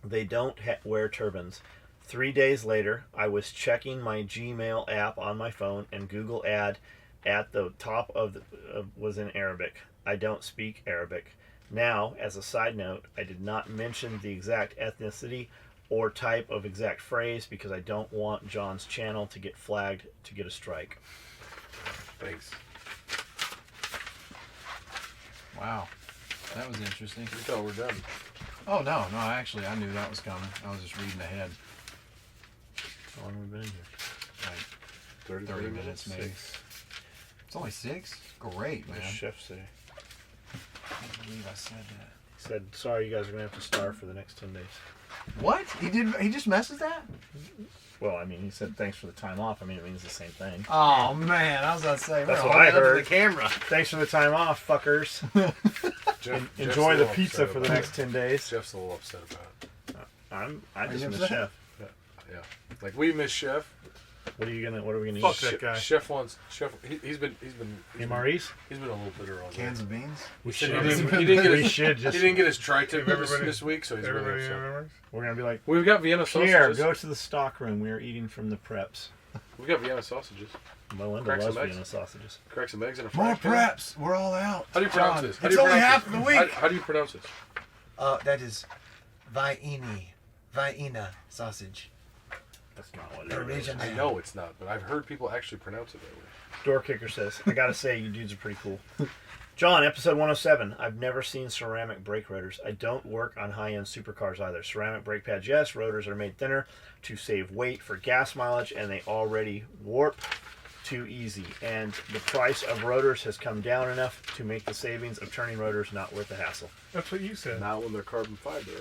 they don't wear turbans. 3 days later, I was checking my Gmail app on my phone, and Google ad at the top of was in Arabic. I don't speak Arabic. Now, as a side note, I did not mention the exact ethnicity or type of exact phrase because I don't want John's channel to get flagged to get a strike. Thanks. Wow. That was interesting. You can tell we're done. Oh, no. Actually, I knew that was coming. I was just reading ahead. How long have we been in here? Like 30 minutes, maybe. 6. It's only 6? Great, What man. does chef say? can't believe I said that. He said, sorry, you guys are going to have to starve for the next 10 days. What? He just messes that? Well, I mean, he said thanks for the time off. I mean, it means the same thing. Oh, man. I was about to say, That's we're what I holding up to heard. the camera. Thanks for the time off, fuckers. Enjoy the pizza for the next 10 days. Jeff's a little upset about it. I just you miss upset? Chef. Yeah. Like, we miss Chef. What are we gonna Fuck eat? that guy. Chef wants... Chef, he's been MREs? He's been a little bitter all day. Cans of beans? We He should. didn't get We his, should he just. didn't get his tri-tip Everybody- this week, so he's really Everybody upset. remembers? We're gonna be like, We've got Vienna Pierre, sausages. go to the stock room. We are eating from the preps. We've got Vienna sausages. Melinda Crack loves some eggs. Vienna sausages. Crack some eggs in a More frying pan. preps. We're all out. How do you pronounce John, this? How do It's you only pronounce half this? the week. How do you pronounce this? That is Vienna sausage. That's not what it is. Original. I know it's not, but I've heard people actually pronounce it that way. Door kicker says, I gotta say, you dudes are pretty cool. John, episode 107. I've never seen ceramic brake rotors. I don't work on high-end supercars either. Ceramic brake pads, yes. Rotors are made thinner to save weight for gas mileage, and they already warp too easy. And the price of rotors has come down enough to make the savings of turning rotors not worth the hassle. That's what you said. Not when they're carbon fiber.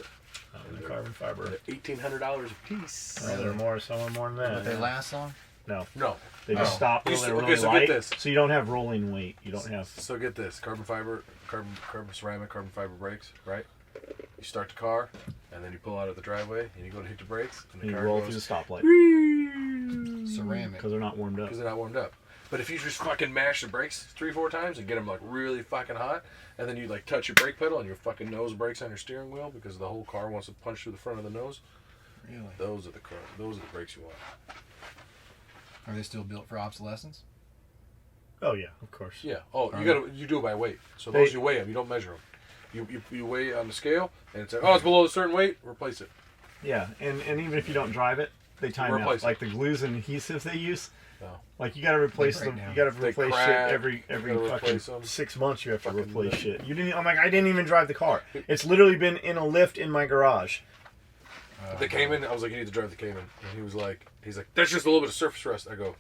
The carbon fiber. They're $1,800 a piece. Oh, they're more, some are more than that. But they last long? No, No. they just Oh. stop when You s- they're okay, really so get light, this. so you don't have rolling weight. You don't have. So get this: carbon fiber, carbon ceramic, carbon fiber brakes. Right? You start the car, and then you pull out of the driveway, and you go to hit the brakes, and the And you car roll through the goes stoplight Ceramic. because they're not warmed up. because they're not warmed up. But if you just fucking mash the brakes 3-4 times and get them like really fucking hot, and then you like touch your brake pedal and your fucking nose brakes on your steering wheel because the whole car wants to punch through the front of the nose. Really? Those are the brakes you want. Are they still built for obsolescence? Oh yeah, of course. Yeah. Oh, you do it by weight. So They- those you weigh them. You don't measure them. You weigh on the scale, and it's like, oh, it's below a certain weight. Replace it. Yeah, and even if you don't drive it, they time Replace out. it. Like the glues and adhesives they use. No. Like you got to replace break them. down. You got to They replace crack, shit every you gotta fucking replace 'em. 6 months. You have to Fucking replace the- shit. You didn't. I'm like, I didn't even drive the car. It's literally been in a lift in my garage. The Cayman, I was like, you need to drive the Cayman. And he was like, that's just a little bit of surface rust. I go,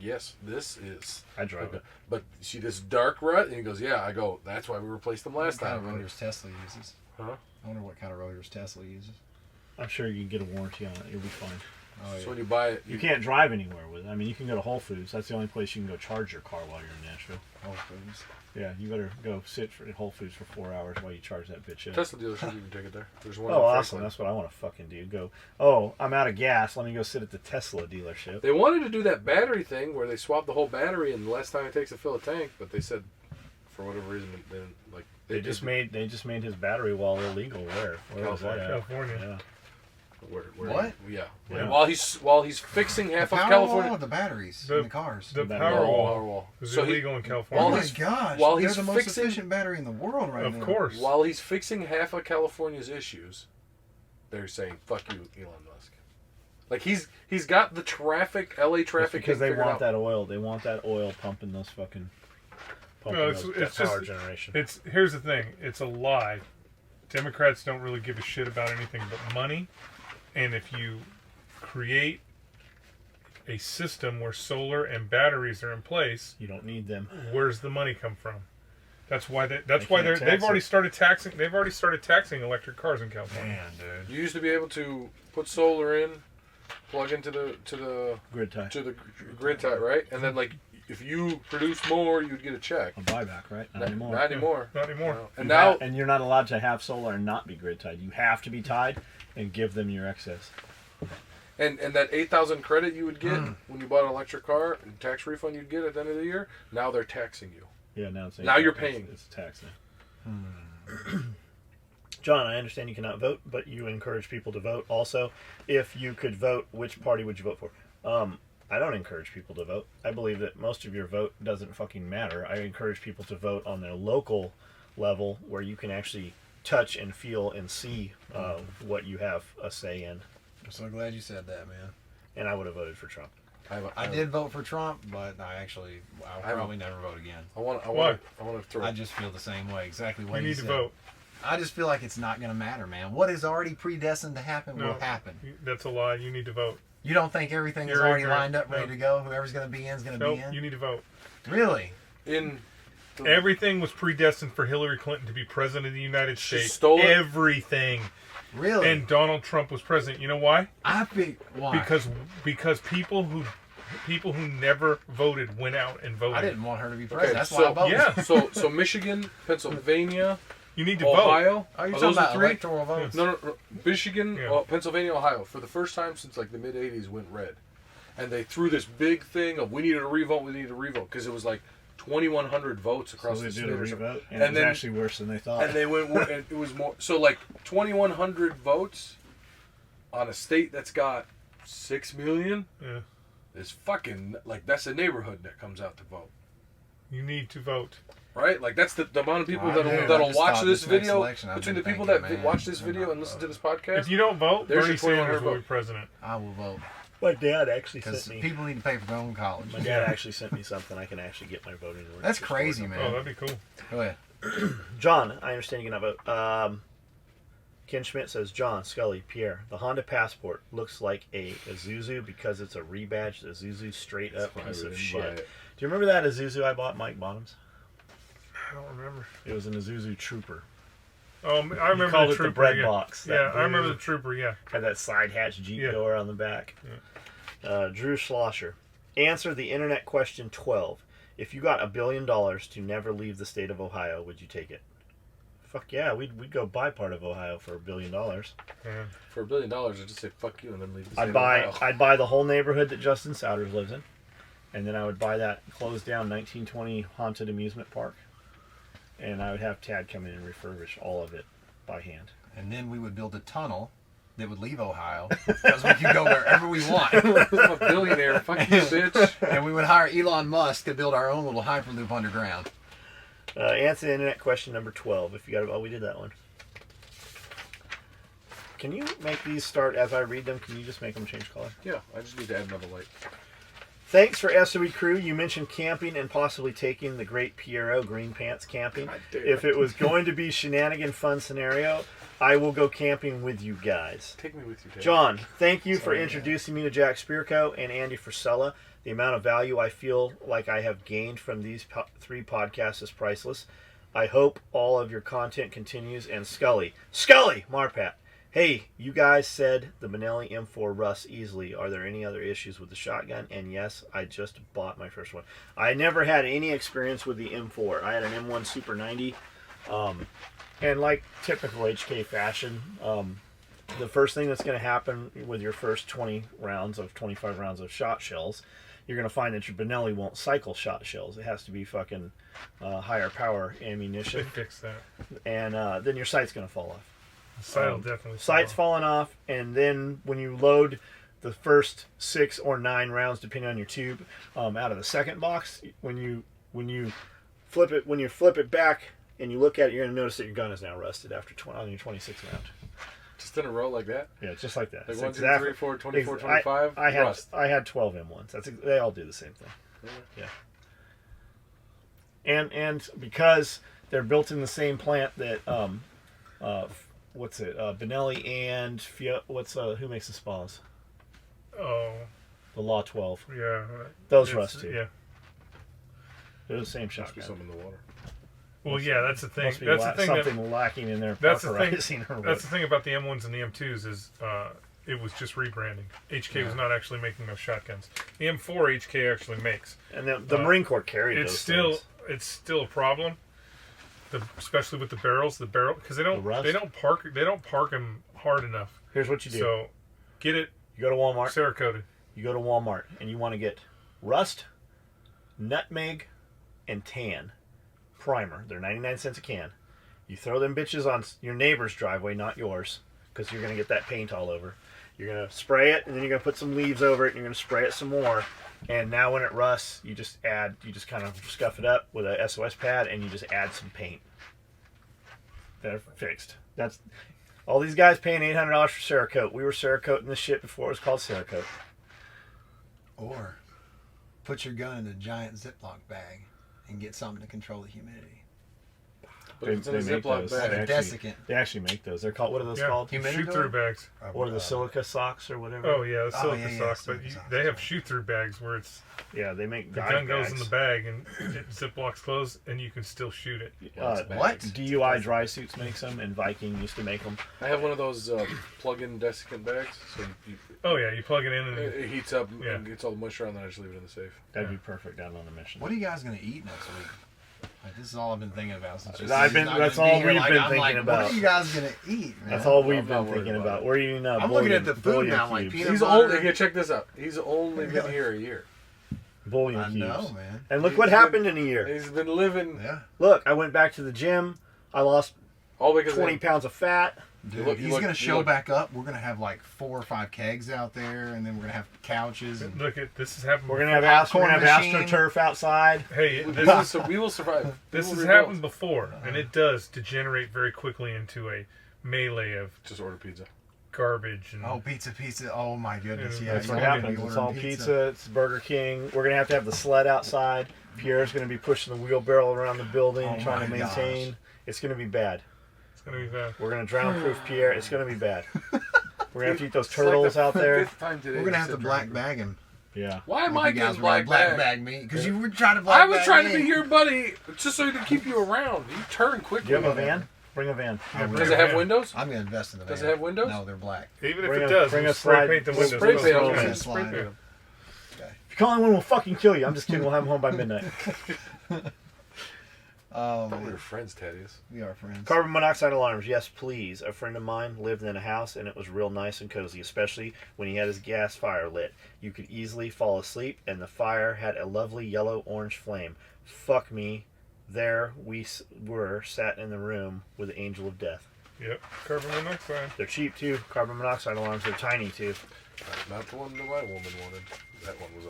yes, this is. I drive it. But see this dark rut? And he goes, yeah. I go, that's why we replaced them last What kind of time. rotors Tesla uses? Huh? I wonder what kind of rotors Tesla uses. I'm sure you can get a warranty on it. You'll be fine. Oh, yeah. So when you buy it, You can't drive anywhere with it. I mean, you can go to Whole Foods. That's the only place you can go charge your car while you're in Nashville. Whole Foods. Yeah, you better go sit at Whole Foods for 4 hours while you charge that bitch up. Tesla dealership, you can take it there. There's one. Oh, in awesome. Franklin. That's what I want to fucking do. Go, oh, I'm out of gas. Let me go sit at the Tesla dealership. They wanted to do that battery thing where they swap the whole battery, and the last time it takes to fill a tank, but they said, for whatever reason, then like They just made his battery wall illegal. Where was that at? California. Yeah. Where, What? Yeah. Yeah. While he's fixing half The of power California. wall or the batteries The- in the cars? The That power wall. wall is So he- illegal in Oh California. my he's- gosh! while They're he's the most fixing- efficient battery in the world right now. Of course. While he's fixing half of California's issues, they're saying "fuck you, Elon Musk." Like he's got the traffic, LA It's traffic, because they figured want out. that oil. They want that oil pumping those fucking. Pumping No, those it's power just- generation. Here's the thing. It's a lie. Democrats don't really give a shit about anything but money. And if you create a system where solar and batteries are in place, You don't need them. where's the money come from? That's why They they've can't they've tax already it. started taxing. They've already started taxing electric cars in California. Man, dude. You used to be able to put solar in, plug into the Grid tie. grid tie, right? And then like if you produce more, you'd get a check. A buyback, right? Not anymore. Not anymore. Not anymore. No. And You now and you're not allowed to have solar and not be grid tied. You have to be tied and give them your excess. and that 8,000 credit you would get when you bought an electric car, and tax refund you'd get at the end of the year. Now they're taxing you. Yeah, now it's Now you're paying. It's a tax now. John, I understand you cannot vote, but you encourage people to vote. Also, if you could vote, which party would you vote for? I don't encourage people to vote. I believe that most of your vote doesn't fucking matter. I encourage people to vote on their local level where you can actually touch and feel and see what you have a say in. I'm so glad you said that, man. And I would have voted for Trump. I did vote for Trump, but I'll probably never vote again. I want Why? to throw. I just feel the same way. Exactly what You he need to said. vote. I just feel like it's not going to matter, man. What is already predestined to happen No. will happen. That's a lie. You need to vote. You don't think everything is You're already ignorant. lined up, ready No. to go? Whoever's going to be in is going to Nope. be in? You need to vote. Really? in Everything was predestined for Hillary Clinton to be president of the United States. Stole it? Everything. Really? And Donald Trump was president. You know why? I think why? Because people who never voted went out and voted. I didn't want her to be president. Okay, That's so why I voted. yeah. So Michigan, Pennsylvania, You need to vote. Ohio. Are you Are talking those the about three? electoral votes? No. Michigan, Yeah. Pennsylvania, Ohio. For the first time since like the mid '80s, went red, and they threw this big thing of we needed a revote, because it was like 2,100 votes across So the they state. did a or something. revote, and, And it was then- actually worse than they thought. And they went, and it was more. So like 2,100 votes on a state that's got 6 million Yeah. is fucking like that's a neighborhood that comes out to vote. You need to vote. Right, like that's the amount of people I that'll do. I that'll just watch thought this this next video. election, I've Between the been people thinking, that man, watch this I'm video not and listen to this If podcast, you don't vote, There's Bernie your 2,100 Sanders will be vote. president. I will vote My dad actually because sent me. people need to pay for their own college. My dad actually sent me something. I can actually get my voting. That's registered crazy, for it. Oh, man. that'd be cool. Go ahead. John, I understand you cannot vote. Ken Schmidt says, John, Skully, Pierre, the Honda Passport looks like a Isuzu because it's a rebadged Isuzu straight up why I piece of didn't shit. buy it. Do you remember that Isuzu I bought Mike Bottoms? I don't remember. It was an Isuzu Trooper. Oh, I You remember called the it Trooper. the bread yeah. box. that Yeah, I remember blue- the Trooper. Yeah. Had that side hatch Jeep Yeah. door on the back. Drew Schlosser. Answer the internet question 12. If you got $1 billion to never leave the state of Ohio, would you take it? Fuck yeah, we'd go buy part of Ohio for $1 billion. Yeah. For $1 billion, I'd just say fuck you and then leave the state I'd of buy Ohio. I'd buy the whole neighborhood that Justin Souders lives in, and then I would buy that closed down 1920 haunted amusement park, and I would have Tad come in and refurbish all of it by hand. And then we would build a tunnel that would leave Ohio because we could go wherever we want. I'm a billionaire. Fuck you, bitch. And we would hire Elon Musk to build our own little hyperloop underground. Answer the internet question number 12. If you got, oh, we did that one. Can you make these start as I read them? Can you just make them change color? Yeah, I just need to add another light. Thanks for SOE crew. You mentioned camping and possibly taking the great Piero Green Pants camping. I dare. If it was going to be shenanigan fun scenario, I will go camping with you guys. Take me with you, Dad. John, thank you for Sorry, introducing me to Jack Spirko and Andy Frisella. The amount of value I feel like I have gained from these 3 podcasts is priceless. I hope all of your content continues. And Skully, Marpat. Hey, you guys said the Benelli M4 rusts easily. Are there any other issues with the shotgun? And yes, I just bought my first one. I never had any experience with the M4. I had an M1 Super 90. And like typical HK fashion, the first thing that's going to happen with your first 25 rounds of shot shells, you're going to find that your Benelli won't cycle shot shells. It has to be fucking higher power They ammunition. fixed that. And then your sight's going to fall off. The sight will definitely. Sight's fall falling off, and then when you load the first 6 or 9 rounds, depending on your tube, out of the second box, when you flip it back and you look at it, you're going to notice that your gun is now rusted after on your 26th round. Just in a row like that? Yeah, just like that. Like It's 1, 2, 3, 4, 24, ex- 25? I had Rust. I had 12 M1s. They all do the same thing. Yeah. And because they're built in the same plant that Benelli and who makes the spas? Oh, The Law 12. yeah. Those It's- rust too. Yeah. They're the same Must be shotgun. something in the water. Well, yeah, that's the thing. Must be That's the thing. something lacking in their That's the thing. parkerizing or That's what. the thing about the M1s and the M2s is it was just rebranding. HK was not actually making those shotguns. The M4 HK actually makes. And the Marine Corps carried It's those still things. it's still a problem, especially with the barrels. Because they The don't rust? they don't park them hard enough. Here's what you do. So get it You go to Walmart. Cerakoted. You go to Walmart and you want to get rust, nutmeg, and tan primer. They're 99 cents a can. You throw them bitches on your neighbor's driveway, not yours, because you're going to get that paint all over. You're going to spray it, and then you're going to put some leaves over it, and you're going to spray it some more. And now when it rusts, you just kind of scuff it up with a SOS pad, and you just add some paint. They're fixed. That's all these guys paying $800 for Cerakote. We were Cerakoting this shit before it was called Cerakote. Or put your gun in a giant Ziploc bag and get something to control the humidity. But it's in a Ziploc bag. They Desiccant. they actually make those. They're called, what are those called? Shoot-through bags. Or the silica socks or whatever. Oh, yeah, the silica yeah, socks. But silica socks. they have shoot-through bags where it's Yeah, they make the gun goes in the bag and it Ziplocs closed and you can still shoot it. What? DUI Dry Suits makes them, and Viking used to make them. I have one of those plug-in desiccant bags. So Oh, yeah, you plug it in and it heats up and gets all the moisture on, then I just leave it in the safe. That'd be perfect down on the mission. What are you guys gonna eat next week? Like, this is all I've been thinking about since That's all we've been thinking about. What are you guys gonna eat, man? That's all we've not been worried thinking about about. it. We're eating I'm looking at the food now, like peanut He's butter. only here. Check this out. He's only been here a year. Bullion I cubes. know, man. And look what happened in a year. He's been living Yeah. Look, I went back to the gym. I lost all because 20 pounds of fat. Dude, he's gonna show back up. We're gonna have like 4 or 5 kegs out there, and then we're gonna have couches. And look at this has happened. We're gonna have AstroTurf outside. Hey, we this will survive. this has happened before, and it does degenerate very quickly into a melee of Just order pizza. garbage and pizza. Oh my goodness, yeah. That's you what wanna be happens. It's ordering all pizza. It's Burger King. We're gonna have the sled outside. Pierre's gonna be pushing the wheelbarrow around the building, Oh trying to my maintain. gosh. It's gonna be bad. it's gonna be bad. We're gonna drown-proof Pierre. It's gonna be bad. We're gonna have to eat those It's like turtles the out there. fifth time today We're gonna you have said to black drunk. bag him. Yeah. Why am If I you guys getting were black gonna bag? me? Because you were trying to black I was bag trying to me. be your buddy, just so he can keep you around. You turn quickly. Do you have a van? Bring a van. Does it have windows? I'm gonna invest in the van. Does it have windows? No, they're black. Even if Bring it a- does, bring we'll a spray slide- paint the we'll windows. Spray Those paint little them. things. Slide. Spray paint them. If you call anyone, we'll fucking kill you. I'm just kidding. We'll have them home by midnight. I thought we were friends, Thaddeus. We are friends. Carbon monoxide alarms, yes, please. A friend of mine lived in a house and it was real nice and cozy, especially when he had his gas fire lit. You could easily fall asleep, and the fire had a lovely yellow-orange flame. Fuck me. There we were, sat in the room with the angel of death. Yep, carbon monoxide. They're cheap too. Carbon monoxide alarms, they're tiny too. Not the one the white woman wanted. That one was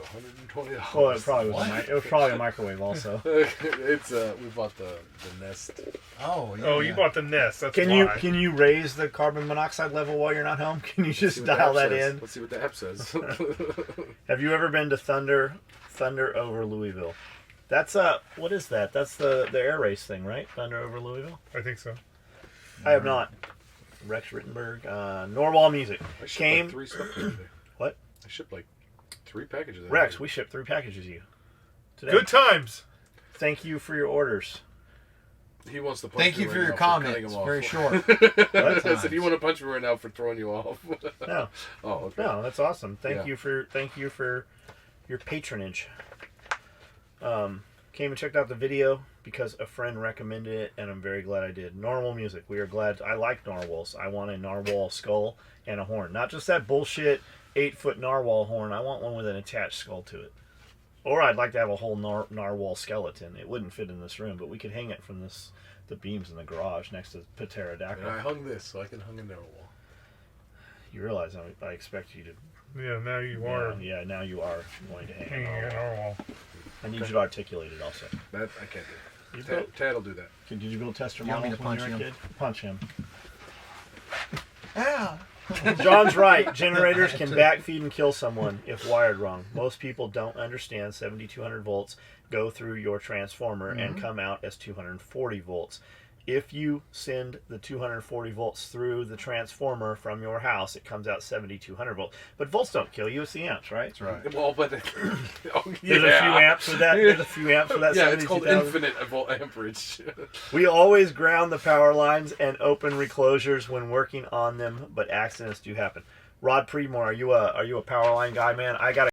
$120. Well, it probably was. It was probably a microwave also. It's we bought the Nest. Oh, yeah. Oh, you bought the Nest. That's Can why. you raise the carbon monoxide level while you're not home? Can you Let's see just what the dial app that says. in? Let's see what the app says. Have you ever been to Thunder over Louisville? That's what is that? That's the air race thing, right? Thunder over Louisville? I think so. I have not. Rex Rittenberg, Norwal Music I shipped came. like 3 stuff today. What? I shipped like 3 packages. that Rex, day. we shipped 3 packages to you today. Good times. Thank you for your orders. He wants to punch Thank me you right for your now cutting comments. him off. Very short. I said, "You want to punch me right now for throwing you off?" No, Oh, okay. no, that's awesome. Thank Yeah. you for your patronage. Came and checked out the video because a friend recommended it, and I'm very glad I did. Normal music. We are glad. I like narwhals. I want a narwhal skull and a horn, not just that bullshit 8-foot narwhal horn. I want one with an attached skull to it. Or I'd like to have a whole narwhal skeleton. It wouldn't fit in this room, but we could hang it from the beams in the garage next to the pterodactyl. And I hung this so I can hang a narwhal. You realize I expect you to. Yeah, now you are Yeah, now you are going to hang hanging a an narwhal. narwhal. I need you to articulate it also. That I can't do. You Tad will do that. Did you build tester You want me models to when you were punch a kid? Punch him. Ow. John's right. Generators can backfeed and kill someone if wired wrong. Most people don't understand 7200 volts go through your transformer and come out as 240 volts. If you send the 240 volts through the transformer from your house, it comes out 7200 volts. But volts don't kill you; it's the amps, right? That's right. Well, but oh, There's a few amps for that. There's a few amps for that. Yeah, it's called 72,000. infinite volt amperage. We always ground the power lines and open reclosures when working on them, but accidents do happen. Rod Premore, are you a power line guy, man? I got